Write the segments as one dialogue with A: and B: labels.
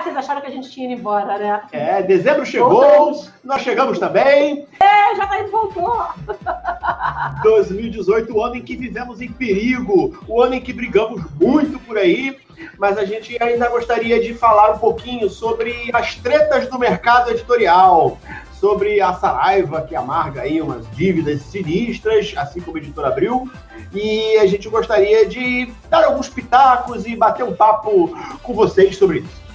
A: vocês acharam que a gente tinha ido embora, né?
B: Dezembro chegou, nós chegamos também.
A: Já tá indo, voltou.
B: 2018, o ano em que vivemos em perigo, o ano em que brigamos muito por aí, mas a gente ainda gostaria de falar um pouquinho sobre as tretas do mercado editorial, sobre a Saraiva, que amarga aí umas dívidas sinistras, assim como a Editora Abril, e a gente gostaria de dar alguns pitacos e bater um papo com vocês sobre isso.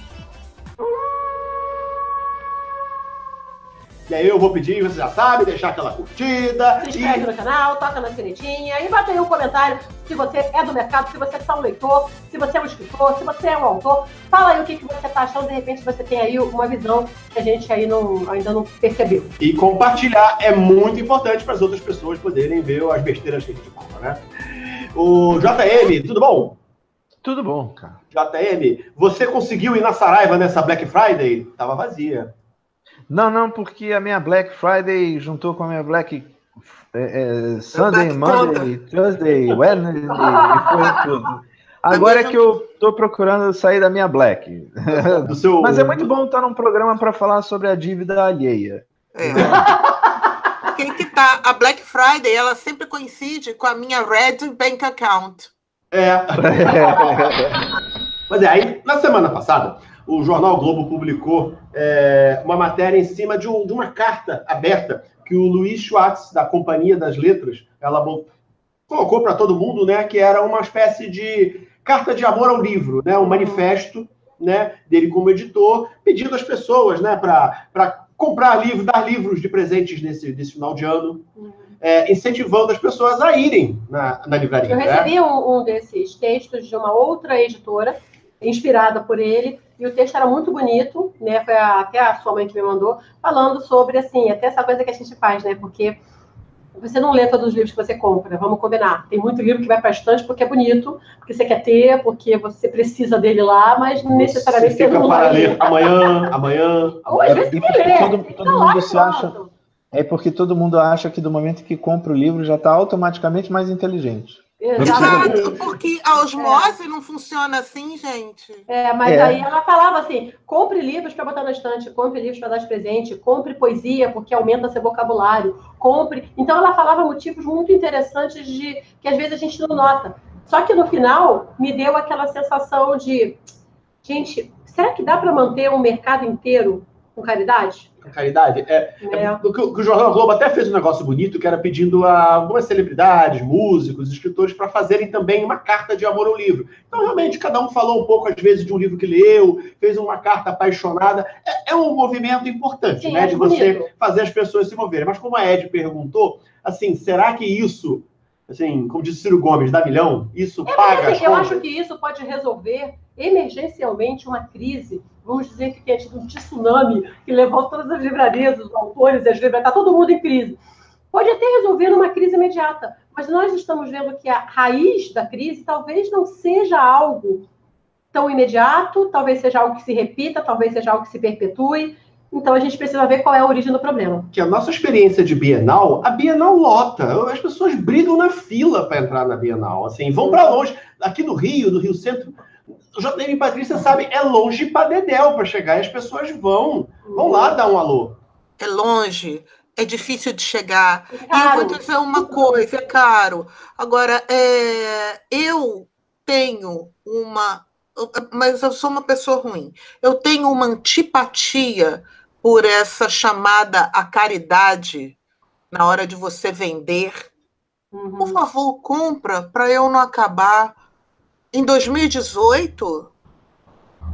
B: E aí eu vou pedir, você já sabe, deixar aquela curtida.
A: Se inscreve no canal, toca na sinetinha e bota aí um comentário se você é do mercado, se você é só um leitor, se você é um escritor, se você é um autor. Fala aí o que você está achando, de repente você tem aí uma visão que a gente aí ainda não percebeu.
B: E compartilhar é muito importante para as outras pessoas poderem ver as besteiras que a gente fala, né? O JM, tudo bom?
C: Tudo bom, cara.
B: JM, você conseguiu ir na Saraiva nessa Black Friday? Tava vazia.
C: Não, porque a minha Black Friday juntou com a minha Black Sunday, Monday, Tuesday, Wednesday, e foi tudo. Agora é que eu tô procurando sair da minha Black. Mas é muito bom estar num programa para falar sobre a dívida alheia.
D: Porque que tá, a Black Friday, ela sempre coincide com a minha Red Bank Account.
B: Mas aí, na semana passada, o Jornal Globo publicou uma matéria em cima de uma carta aberta que o Luiz Schwartz, da Companhia das Letras, ela colocou para todo mundo, né, que era uma espécie de carta de amor ao livro, né, um manifesto, né, dele como editor, pedindo às pessoas, né, para comprar livros, dar livros de presentes nesse final de ano, incentivando as pessoas a irem na livraria.
A: Eu recebi um desses textos de uma outra editora, inspirada por ele, e o texto era muito bonito, né? Foi até a sua mãe que me mandou, falando sobre, assim, até essa coisa que a gente faz, né? Porque você não lê todos os livros que você compra, vamos combinar. Tem muito livro que vai para a estante porque é bonito, porque você quer ter, porque você precisa dele lá, mas não necessariamente você não
B: para
A: vai
B: ler amanhã.
A: Ou às vezes você lê.
C: Todo mundo se acha... É porque todo mundo acha que do momento que compra o livro já está automaticamente mais inteligente.
D: Exato, porque a osmose não funciona assim, gente.
A: Mas aí ela falava assim, compre livros para botar na estante, compre livros para dar de presente, compre poesia, porque aumenta seu vocabulário, compre... Então ela falava motivos muito interessantes que às vezes a gente não nota. Só que no final me deu aquela sensação de, gente, será que dá para manter um mercado inteiro com caridade?
B: Caridade? O Jornal Globo até fez um negócio bonito, que era pedindo a algumas celebridades, músicos, escritores, para fazerem também uma carta de amor ao livro. Então, realmente, cada um falou um pouco, às vezes, de um livro que leu, fez uma carta apaixonada. É um movimento importante, né? De você fazer as pessoas se moverem. Mas como a Ed perguntou, assim, será que isso, assim, como disse Ciro Gomes, dá milhão? Isso paga as contas?
A: Eu acho que isso pode resolver emergencialmente uma crise, vamos dizer que tem tido um tsunami que levou todas as livrarias, os autores, as livrarias, está todo mundo em crise. Pode até resolver numa crise imediata, mas nós estamos vendo que a raiz da crise talvez não seja algo tão imediato, talvez seja algo que se repita, talvez seja algo que se perpetue. Então a gente precisa ver qual é a origem do problema.
B: Que a nossa experiência de Bienal, a Bienal lota. As pessoas brigam na fila para entrar na Bienal, assim, vão para longe. Aqui no Rio Centro, o JM Patrícia sabe, é longe para dedéu para chegar, e as pessoas vão lá dar um alô.
D: É longe, é difícil de chegar. E eu vou dizer uma coisa, é caro. Agora, eu tenho mas eu sou uma pessoa ruim. Eu tenho uma antipatia por essa chamada a caridade na hora de você vender. Por favor, compra para eu não acabar. Em 2018,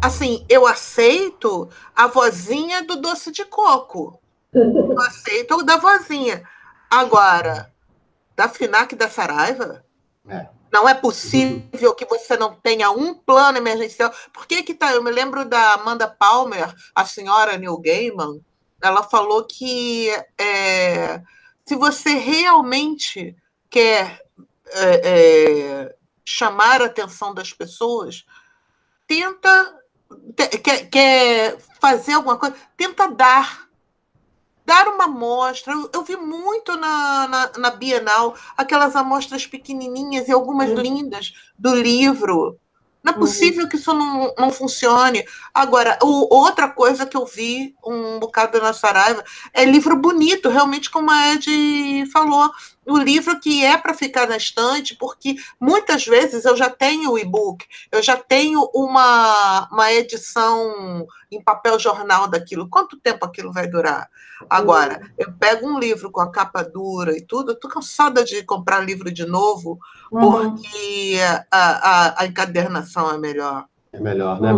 D: assim, eu aceito a vozinha do doce de coco. Eu aceito da vozinha. Agora, da FINAC da Saraiva, não é possível que você não tenha um plano emergencial. Por que tá? Eu me lembro da Amanda Palmer, a senhora Neil Gaiman, ela falou que se você realmente quer chamar a atenção das pessoas, quer fazer alguma coisa, tenta dar uma amostra. Eu vi muito na Bienal aquelas amostras pequenininhas e algumas lindas do livro. Não é possível que isso não funcione. Agora, outra coisa que eu vi um bocado na Saraiva é livro bonito, realmente, como a Ed falou. O livro que é para ficar na estante, porque muitas vezes eu já tenho o e-book, eu já tenho uma edição em papel jornal daquilo. Quanto tempo aquilo vai durar? Agora, eu pego um livro com a capa dura e tudo, eu estou cansada de comprar livro de novo, porque a encadernação é melhor.
B: É melhor, né?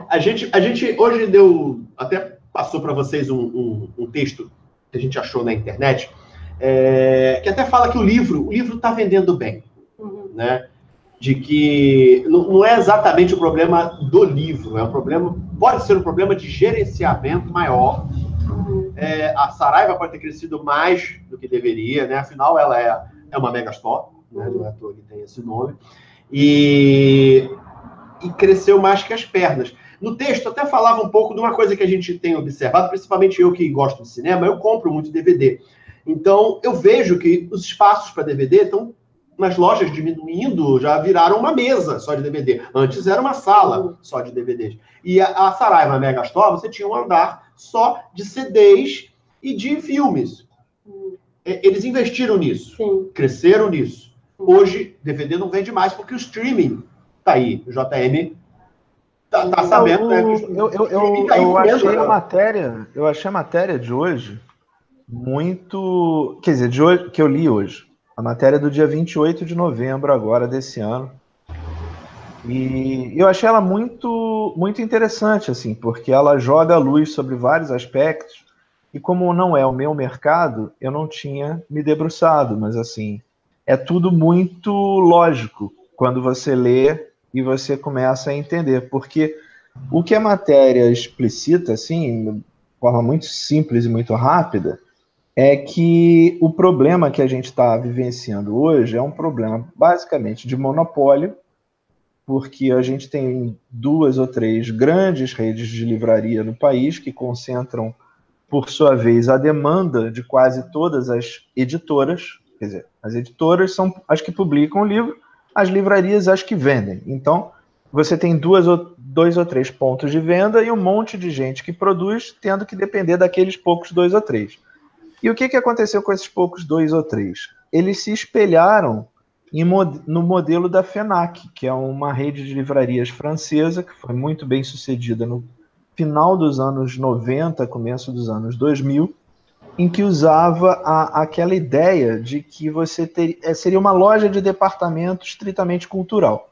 A: A
B: gente hoje deu, até passou para vocês um texto que a gente achou na internet, que até fala que o livro está vendendo bem, né? De que não é exatamente o problema do livro, pode ser um problema de gerenciamento maior. A Saraiva pode ter crescido mais do que deveria, né? Afinal, ela é uma megastore, né? Não é à toa que tem esse nome, e cresceu mais que as pernas. No texto até falava um pouco de uma coisa que a gente tem observado, principalmente eu que gosto de cinema, eu compro muito DVD. Então, eu vejo que os espaços para DVD estão nas lojas diminuindo, já viraram uma mesa só de DVD. Antes era uma sala só de DVDs. E a Saraiva, a Megastore, você tinha um andar só de CDs e de filmes. Eles investiram nisso, cresceram nisso. Hoje, DVD não vende mais porque o streaming tá aí. O JM tá sabendo, né?
C: Eu achei a matéria de hoje muito... Quer dizer, de hoje, que eu li hoje. A matéria do dia 28 de novembro agora desse ano. E eu achei ela muito, muito interessante, assim, porque ela joga a luz sobre vários aspectos. E como não é o meu mercado, eu não tinha me debruçado, mas assim, é tudo muito lógico quando você lê e você começa a entender. Porque o que a matéria explicita, assim, de forma muito simples e muito rápida, é que o problema que a gente está vivenciando hoje é um problema basicamente de monopólio, porque a gente tem 2 ou 3 grandes redes de livraria no país que concentram, por sua vez, a demanda de quase todas as editoras. Quer dizer, as editoras são as que publicam o livro, as livrarias as que vendem. Então, você tem 2 ou 3 pontos de venda e um monte de gente que produz, tendo que depender daqueles poucos 2 ou 3. E o que aconteceu com esses poucos 2 ou 3? Eles se espelharam no modelo da FENAC, que é uma rede de livrarias francesa, que foi muito bem sucedida no final dos anos 90, começo dos anos 2000, em que usava aquela ideia de que seria uma loja de departamento estritamente cultural.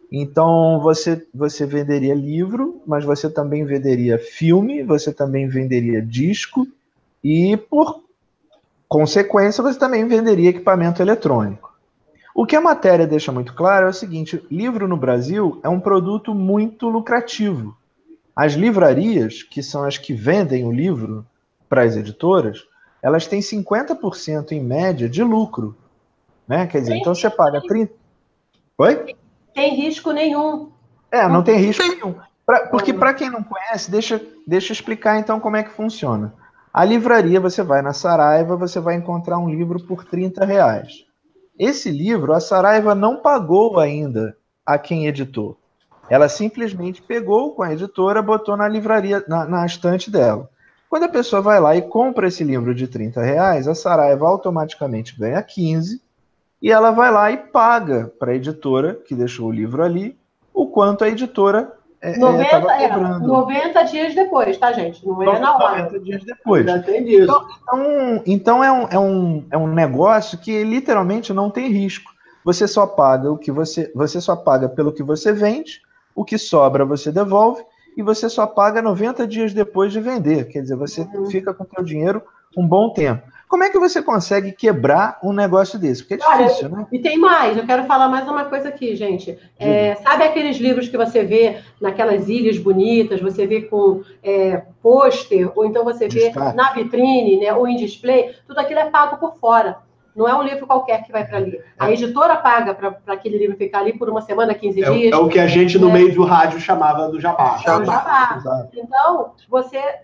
C: Então, você venderia livro, mas você também venderia filme, você também venderia disco, e, por consequência, você também venderia equipamento eletrônico. O que a matéria deixa muito claro é o seguinte: livro no Brasil é um produto muito lucrativo. As livrarias, que são as que vendem o livro para as editoras, elas têm 50% em média de lucro. Né? Quer dizer, então você paga 30%. Oi?
A: Tem risco nenhum.
C: Não tem risco nenhum. Porque, para quem não conhece, deixa eu explicar então como é que funciona. A livraria, você vai na Saraiva, você vai encontrar um livro por R$30. Esse livro, a Saraiva não pagou ainda a quem editou. Ela simplesmente pegou com a editora, botou na livraria, na estante dela. Quando a pessoa vai lá e compra esse livro de R$30, a Saraiva automaticamente ganha 15, e ela vai lá e paga para a editora, que deixou o livro ali, o quanto a editora
A: 90 dias depois, tá, gente? Não é na hora.
C: 90 dias depois. Então é um negócio que literalmente não tem risco. Você só paga você só paga pelo que você vende, o que sobra você devolve, e você só paga 90 dias depois de vender. Quer dizer, você fica com o seu dinheiro um bom tempo. Como é que você consegue quebrar um negócio desse? Porque é difícil, né?
A: E tem mais, eu quero falar mais uma coisa aqui, gente. Sabe aqueles livros que você vê naquelas ilhas bonitas, você vê com pôster, ou então você vê na vitrine, né, ou em display? Tudo aquilo é pago por fora. Não é um livro qualquer que vai para ali. A editora paga para aquele livro ficar ali por uma semana, 15 dias.
B: É o que a gente, no meio do rádio, chamava do jabá.
A: Então,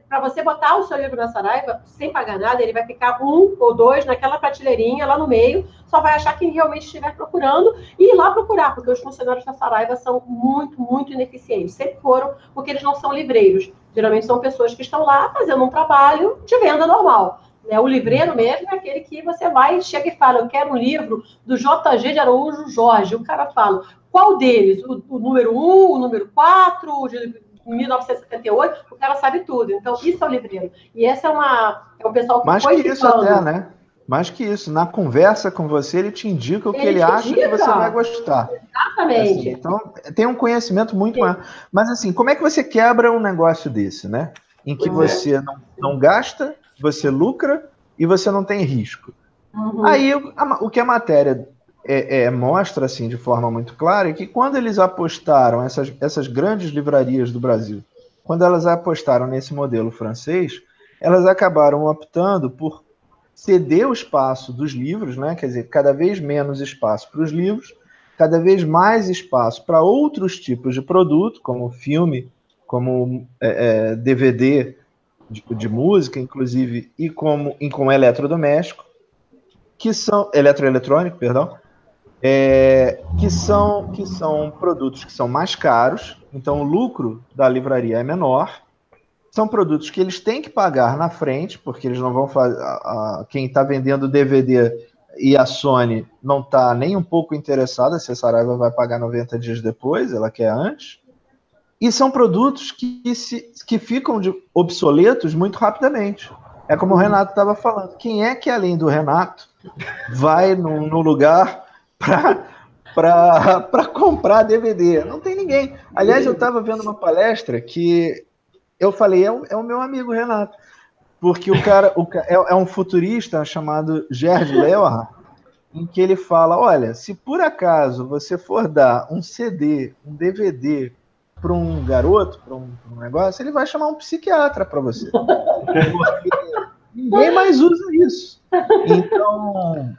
A: para você botar o seu livro na Saraiva, sem pagar nada, ele vai ficar 1 ou 2 naquela prateleirinha lá no meio, só vai achar quem realmente estiver procurando e ir lá procurar, porque os funcionários da Saraiva são muito, muito ineficientes. Sempre foram, porque eles não são livreiros. Geralmente são pessoas que estão lá fazendo um trabalho de venda normal. O livreiro mesmo é aquele que você vai, chega e fala, eu quero um livro do JG de Araújo Jorge. O cara fala, qual deles? O número 1, o número 4, o de 1978, o cara sabe tudo. Então, isso é o livreiro. E esse é um pessoal que
C: mais
A: foi
C: que isso até, né? Mais que isso. Na conversa com você, ele te indica o que ele acha que você vai gostar.
A: Exatamente.
C: Assim, então, tem um conhecimento muito maior. Mas, assim, como é que você quebra um negócio desse, né? Em que você não gasta, você lucra e você não tem risco. Aí, o que a matéria mostra, assim, de forma muito clara, é que quando eles apostaram, essas grandes livrarias do Brasil, quando elas apostaram nesse modelo francês, elas acabaram optando por ceder o espaço dos livros, né? Quer dizer, cada vez menos espaço para os livros, cada vez mais espaço para outros tipos de produto, como filme, como DVD de música, inclusive, e como eletrodoméstico, que são eletroeletrônico, perdão, que são produtos que são mais caros, então o lucro da livraria é menor. São produtos que eles têm que pagar na frente, porque eles não vão fazer. Quem está vendendo DVD e a Sony não está nem um pouco interessada se a Saraiva vai pagar 90 dias depois, ela quer antes. E são produtos que ficam obsoletos muito rapidamente. É como o Renato estava falando. Quem é que, além do Renato, vai no lugar para comprar DVD? Não tem ninguém. Aliás, eu estava vendo uma palestra que eu falei, é o meu amigo Renato, porque o cara é um futurista chamado Gerd Leonhardt, em que ele fala, olha, se por acaso você for dar um CD, um DVD para um garoto, para um negócio, ele vai chamar um psiquiatra para você. Porque ninguém mais usa isso. Então...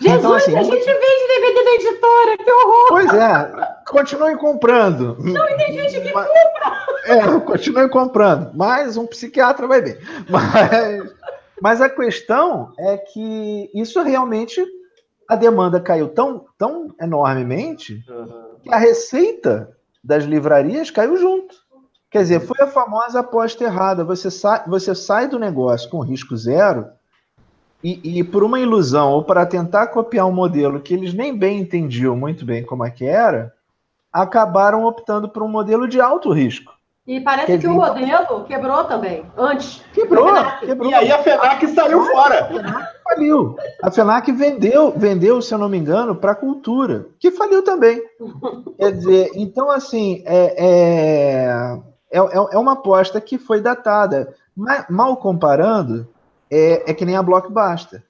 A: Jesus,
C: então, assim,
A: a gente vende DVD da editora, que horror!
C: Pois é, continuem comprando.
A: Não, e tem gente que compra!
C: Continuem comprando, mas um psiquiatra vai ver. Mas a questão é que isso realmente, a demanda caiu tão enormemente que a receita das livrarias caiu junto. Quer dizer, foi a famosa aposta errada. Você sai do negócio com risco zero e por uma ilusão, ou para tentar copiar um modelo que eles nem bem entendiam muito bem como é que era, acabaram optando por um modelo de alto risco.
A: E parece que o modelo quebrou também, antes.
C: Quebrou.
B: E aí a FENAC saiu fora.
C: A FENAC faliu. A FENAC vendeu, se eu não me engano, para a cultura, que faliu também. Quer dizer, então, assim, é uma aposta que foi datada. Mal comparando, é que nem a Blockbuster.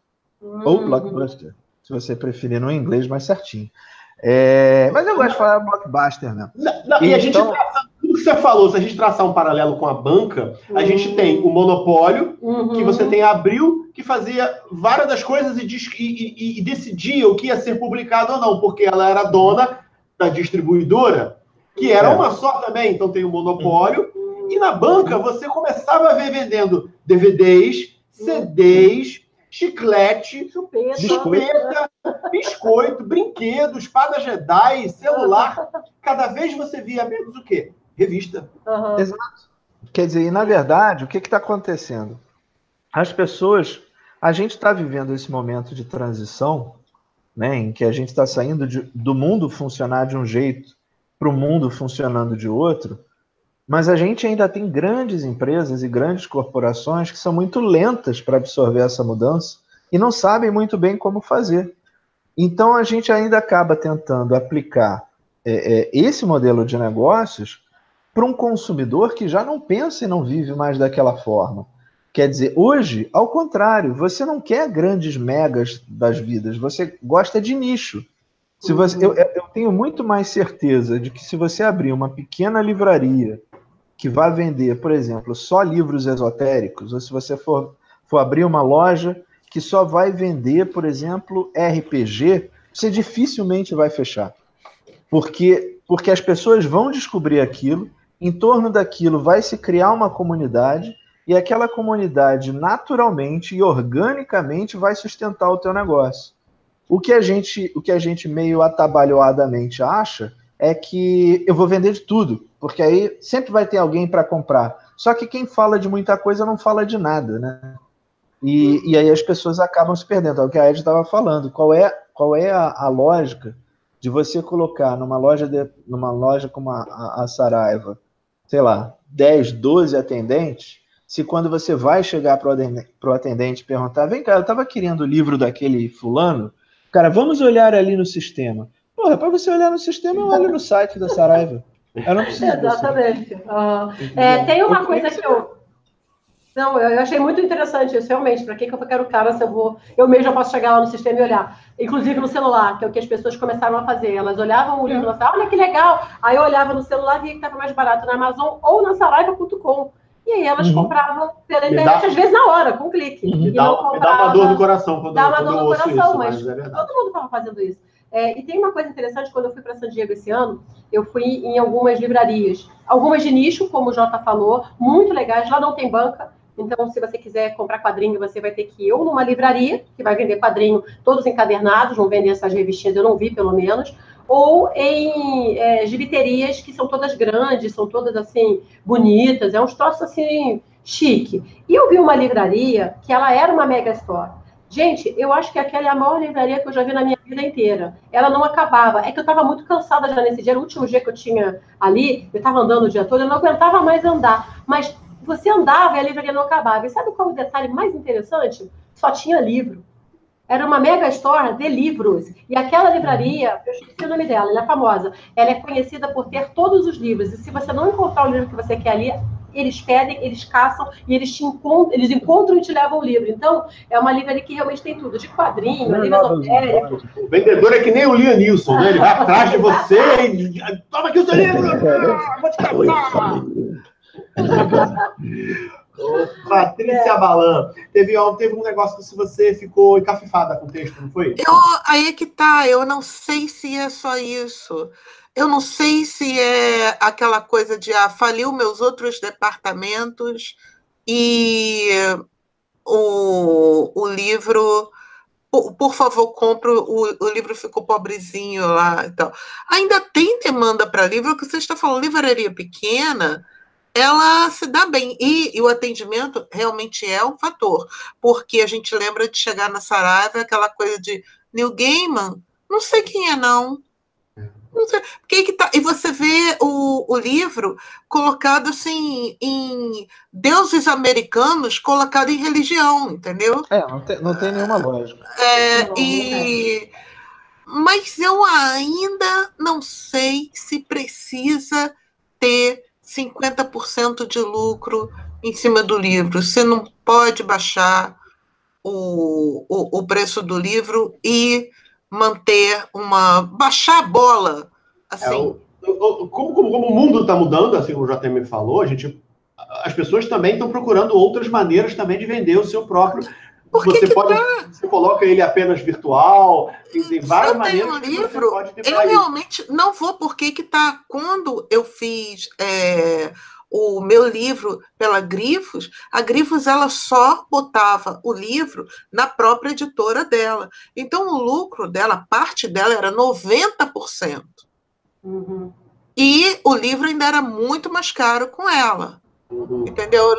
C: Ou Blockbuster, se você preferir no inglês mais certinho. Mas eu gosto de falar Blockbuster, né?
B: E a gente tudo que você falou, se a gente traçar um paralelo com a banca, a gente tem o monopólio, que você tem a Abril, que fazia várias das coisas e decidia o que ia ser publicado ou não, porque ela era dona da distribuidora, que era uma só também, então tem o monopólio. E na banca você começava a ver vendendo DVDs, CDs, chiclete, chupeta, biscoito, brinquedo, espada Jedi, celular. Cada vez você via menos o quê? Revista.
C: Exato. Quer dizer, e na verdade, o que está acontecendo? As pessoas... A gente está vivendo esse momento de transição, né, em que a gente está saindo do mundo funcionar de um jeito para o mundo funcionando de outro, mas a gente ainda tem grandes empresas e grandes corporações que são muito lentas para absorver essa mudança e não sabem muito bem como fazer. Então, a gente ainda acaba tentando aplicar esse modelo de negócios para um consumidor que já não pensa e não vive mais daquela forma. Quer dizer, hoje, ao contrário, você não quer grandes megas das vidas, você gosta de nicho. Eu tenho muito mais certeza de que se você abrir uma pequena livraria que vai vender, por exemplo, só livros esotéricos, ou se você for abrir uma loja que só vai vender, por exemplo, RPG, você dificilmente vai fechar. Porque as pessoas vão descobrir aquilo, em torno daquilo vai se criar uma comunidade, e aquela comunidade naturalmente e organicamente vai sustentar o teu negócio. O que a gente meio atabalhoadamente acha é que eu vou vender de tudo, porque aí sempre vai ter alguém para comprar. Só que quem fala de muita coisa não fala de nada, né? E aí as pessoas acabam se perdendo. É o que a Ed estava falando. Qual é a lógica de você colocar numa loja como a Saraiva, sei lá, 10, 12 atendentes, se quando você vai chegar para o atendente e perguntar, vem cá, eu estava querendo o livro daquele fulano, cara, vamos olhar ali no sistema. Porra, para você olhar no sistema, eu olho no site da Saraiva. Eu não preciso
A: Exatamente. Tem uma coisa que Não, eu achei muito interessante isso, realmente. Para que eu quero cara se eu mesma posso chegar lá no sistema e olhar. Inclusive no celular, que é o que as pessoas começaram a fazer. Elas olhavam o livro e falavam, olha que legal. Aí eu olhava no celular e via que estava mais barato na Amazon ou na Saraiva.com. E aí elas compravam pela internet, às vezes na hora, com clique.
B: Me dá uma dor no coração quando
A: dá uma dor no coração,
B: isso,
A: mas todo mundo estava fazendo isso. E tem uma coisa interessante, quando eu fui para San Diego esse ano, eu fui em algumas livrarias. Algumas de nicho, como o Jota falou, muito legais. Lá não tem banca. Então, se você quiser comprar quadrinho, você vai ter que ir ou numa livraria, que vai vender quadrinho todos encadernados, vão vender essas revistinhas, eu não vi, pelo menos, ou em gibiterias que são todas grandes, são todas, assim, bonitas, é uns troços, assim, chique. E eu vi uma livraria que ela era uma mega store. Gente, eu acho que aquela é a maior livraria que eu já vi na minha vida inteira. Ela não acabava. É que eu estava muito cansada já nesse dia, era o último dia que eu tinha ali, eu estava andando o dia todo, eu não aguentava mais andar, mas você andava e a livraria não acabava. E sabe qual é o detalhe mais interessante? Só tinha livro. Era uma mega store de livros. E aquela livraria, eu esqueci o nome dela, ela é famosa. Ela é conhecida por ter todos os livros. E se você não encontrar o livro que você quer ali, eles pedem, eles caçam e eles encontram e te levam o livro. Então, é uma livraria que realmente tem tudo. De quadrinho, livro esotérico.
B: O vendedor é que nem o Liam Neeson, né? Ele vai atrás de você e... Toma aqui o seu livro! Vou te caçar! Patrícia Balan, teve um negócio que você ficou encafifada com o texto, não foi?
D: Aí é que tá, eu não sei se é só isso. Eu não sei se é aquela coisa de faliu meus outros departamentos e o livro... Por favor, compre, o livro ficou pobrezinho lá e tal. Ainda tem demanda para livro, o que você está falando, livraria pequena, ela se dá bem. E o atendimento realmente é um fator, porque a gente lembra de chegar na Saraiva, aquela coisa de Neil Gaiman, não sei quem é, não. Não sei. E você vê o livro colocado assim em deuses americanos, colocado em religião, entendeu?
C: Não tem nenhuma lógica.
D: Mas eu ainda não sei se precisa ter 50% de lucro em cima do livro. Você não pode baixar o preço do livro e baixar a bola, assim.
B: Como o mundo está mudando, assim como o JM falou, as pessoas também estão procurando outras maneiras também de vender o seu próprio. Você coloca ele apenas virtual, tem várias maneiras que você pode ter.
D: Eu realmente não vou, porque que tá. Quando eu fiz o meu livro pela Grifos, a Grifos ela só botava o livro na própria editora dela. Então, o lucro dela, a parte dela era 90%.
A: Uhum.
D: E o livro ainda era muito mais caro com ela.
B: Uhum.
D: Entendeu?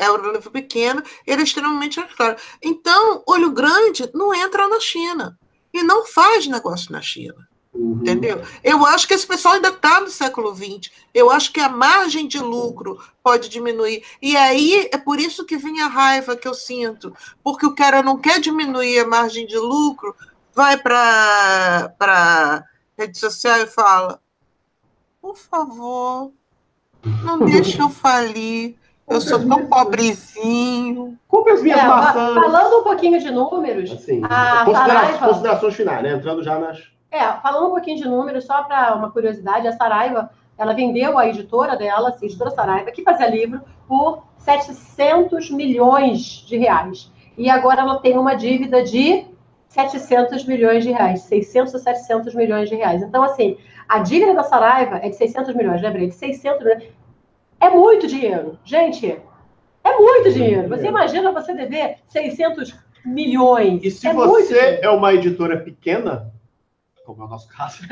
D: É um livro pequeno, ele é extremamente caro. Então, Olho Grande não entra na China. E não faz negócio na China.
B: Uhum.
D: Entendeu? Eu acho que esse pessoal ainda está no século XX. Eu acho que a margem de lucro pode diminuir. E aí é por isso que vem a raiva que eu sinto. Porque o cara não quer diminuir a margem de lucro, vai para a rede social e fala: por favor, não deixa eu falir. Eu sou tão pobrezinho.
B: Compre as minhas maçãs.
A: Falando um pouquinho de números,
B: assim,
A: Saraiva...
B: considerações finais, né? Entrando já nas...
A: falando um pouquinho de números, só para uma curiosidade, a Saraiva, ela vendeu a editora dela, a editora Saraiva, que fazia livro, por 700 milhões de reais. e agora ela tem uma dívida de 700 milhões de reais, 600 a 700 milhões de reais. Então, assim, a dívida da Saraiva é de 600 milhões, lembrei, de 600 milhões. É muito dinheiro, gente, é muito dinheiro. Você imagina você dever 600 milhões.
B: E se você é uma editora pequena, como é o nosso caso,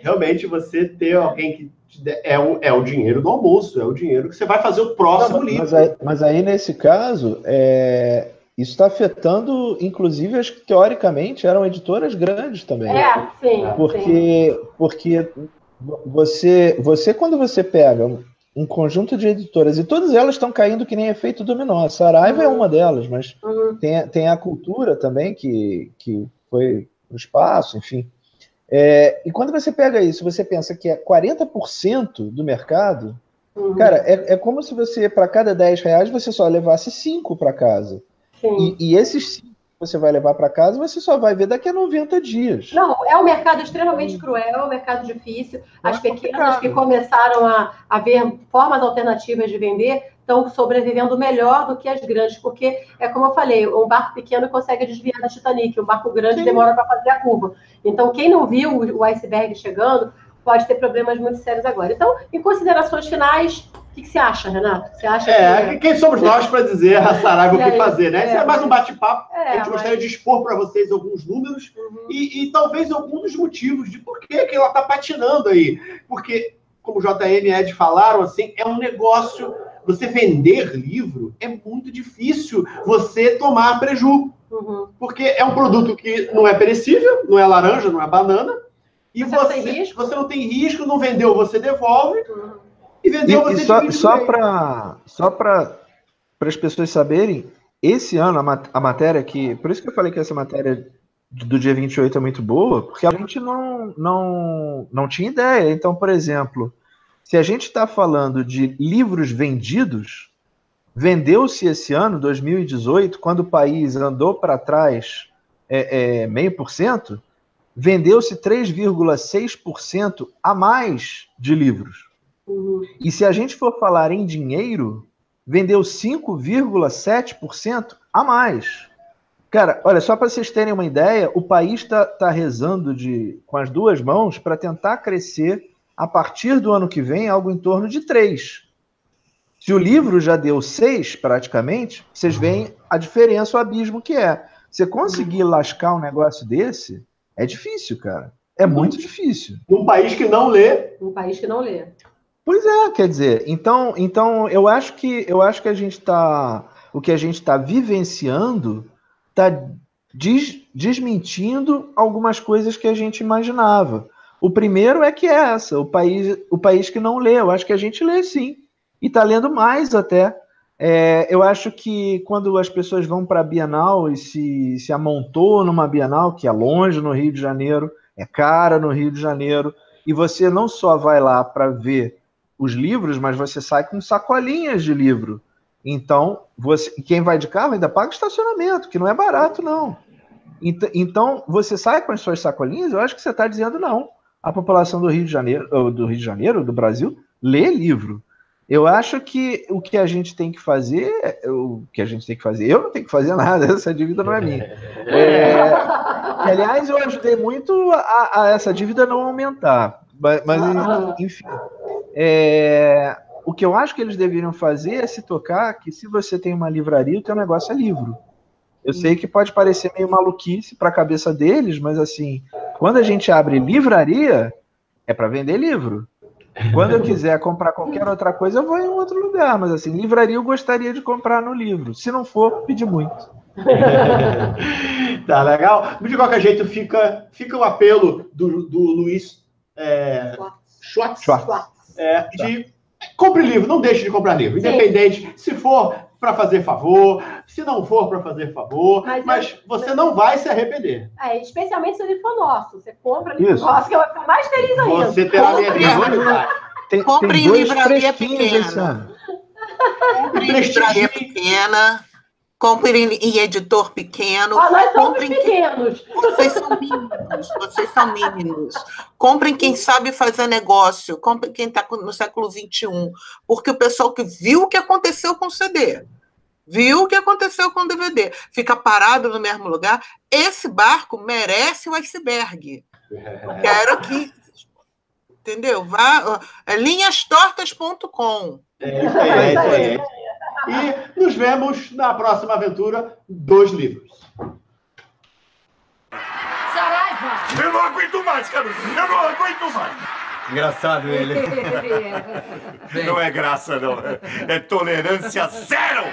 B: realmente você ter alguém que é o dinheiro do almoço, é o dinheiro que você vai fazer o próximo livro.
C: Mas aí, nesse caso, isso está afetando, inclusive, as que teoricamente eram editoras grandes também.
A: Sim.
C: Porque você, quando você pega um conjunto de editoras, e todas elas estão caindo que nem efeito dominó. A Saraiva é uma delas, mas tem a Cultura também, que foi no espaço, enfim. E quando você pega isso, você pensa que é 40% do mercado, cara, é como se você, para cada 10 reais, você só levasse 5 para casa. E esses 5 que você vai levar para casa, você só vai ver daqui a 90 dias.
A: Não, é um mercado extremamente cruel, é um mercado difícil. As pequenas que começaram a ver formas alternativas de vender estão sobrevivendo melhor do que as grandes, porque, como eu falei, um barco pequeno consegue desviar da Titanic, um barco grande demora para fazer a curva. Então, quem não viu o iceberg chegando pode ter problemas muito sérios agora. Então, em considerações finais, o que você acha, Renato? Você acha
B: quem somos nós para dizer a Saraiva o que fazer, né? Isso é mais um bate-papo. A gente gostaria de expor para vocês alguns números e talvez alguns dos motivos de por que ela está patinando aí. Porque, como o JM e Ed falaram, assim, é um negócio... Você vender livro é muito difícil você tomar preju. Porque é um produto que não é perecível, não é laranja, não é banana. E você não tem risco, não vendeu, você devolve. E vendeu, você divide.
C: Só para as pessoas saberem, esse ano a matéria que... Por isso que eu falei que essa matéria do dia 28 é muito boa, porque a gente não tinha ideia. Então, por exemplo... Se a gente está falando de livros vendidos, vendeu-se esse ano, 2018, quando o país andou para trás 0,5%, vendeu-se 3,6% a mais de livros. E se a gente for falar em dinheiro, vendeu 5,7% a mais. Cara, olha, só para vocês terem uma ideia, o país está rezando com as duas mãos para tentar crescer a partir do ano que vem, algo em torno de 3. Se o livro já deu 6, praticamente, vocês veem a diferença, o abismo que é. Você conseguir lascar um negócio desse, é difícil, cara. É muito difícil.
B: Num país que não lê.
C: Pois é, quer dizer, então eu acho que a gente está... O que a gente está vivenciando está desmentindo algumas coisas que a gente imaginava. O primeiro é que o país que não lê. Eu acho que a gente lê sim. E está lendo mais até. Eu acho que quando as pessoas vão para a Bienal e se amontou numa Bienal, que é longe no Rio de Janeiro, é cara no Rio de Janeiro, e você não só vai lá para ver os livros, mas você sai com sacolinhas de livro. Então, quem vai de carro ainda paga estacionamento, que não é barato, não. Então, você sai com as suas sacolinhas, eu acho que você está dizendo não. A população do Rio de Janeiro, do Brasil, lê livro. Eu acho que o que a gente tem que fazer, eu não tenho que fazer nada, essa dívida não é minha. Aliás, eu ajudei muito a essa dívida não aumentar. Mas enfim. O que eu acho que eles deveriam fazer é se tocar que se você tem uma livraria, o teu negócio é livro. Eu sei que pode parecer meio maluquice para a cabeça deles, mas assim, quando a gente abre livraria, é para vender livro. Quando eu quiser comprar qualquer outra coisa, eu vou em outro lugar. Mas assim, livraria eu gostaria de comprar no livro. Se não for, pedir muito.
B: Tá legal? De qualquer jeito, fica o apelo do Luiz Schwartz. De compre livro, não deixe de comprar livro. Independente, se for para fazer favor, se não for para fazer favor, mas você não vai se arrepender.
A: Especialmente se o livro for nosso. Você compra livro nosso, que eu vou ficar mais feliz ainda.
B: Você terá minha risada.
D: Compre em livraria pequena. Compre em livraria pequena. Compre em editor pequeno.
A: Nós somos pequenos.
D: Vocês são mínimos. Comprem quem sabe fazer negócio. Comprem quem está no século XXI. Porque o pessoal que viu o que aconteceu com o CD. Viu o que aconteceu com o DVD? Fica parado no mesmo lugar. Esse barco merece o iceberg. Quero que... Entendeu? Vá, linhastortas.com.
B: É isso aí. E nos vemos na próxima aventura dos livros.
E: Saraiva! Eu não aguento mais, cara! Eu não aguento mais!
F: Engraçado ele.
E: Não é graça, não. É tolerância zero!